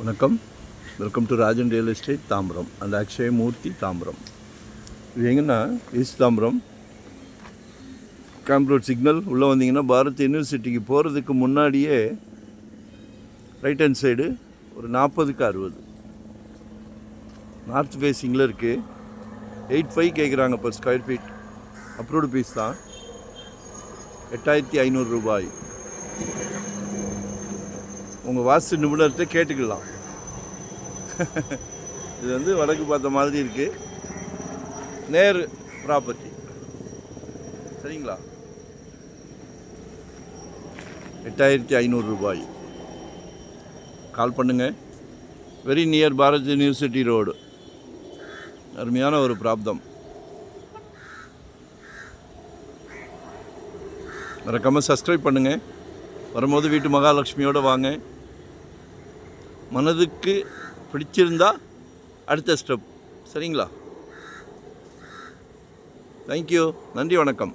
வணக்கம். Welcome to Rajan real estate Tambaram and Akshaya Murthy Tambaram. இது எங்கன்னா east Tambaram camp road signal உள்ளே வந்தீங்கன்னா பாரத் யூனிவர்சிட்டிக்கு போகிறதுக்கு முன்னாடியே ரைட் ஹேண்ட் சைடு ஒரு 40க்கு 60 நார்த் ஃபேஸிங்கில் இருக்குது. 8.5 கேட்குறாங்க per square feet. Approved piece தான். 8500 ரூபாய். உங்கள் வாஸ்து நிபுணர்கிட்ட கேட்டுக்கலாம். இது வந்து வடக்கு பார்த்த மாதிரி இருக்குது. நேர் ப்ராப்பர்ட்டி. சரிங்களா? 8500 ரூபாய். கால் பண்ணுங்கள். Very near Bharat university road. அருமையான ஒரு பிராப்தம். மறக்காமல் சப்ஸ்கிரைப் பண்ணுங்கள். வரும்போது வீட்டு மகாலட்சுமியோடு வாங்க. மனதுக்கு பிடிச்சிருந்தா அடுத்த ஸ்டெப். சரிங்களா? தேங்க்யூ. நன்றி, வணக்கம்.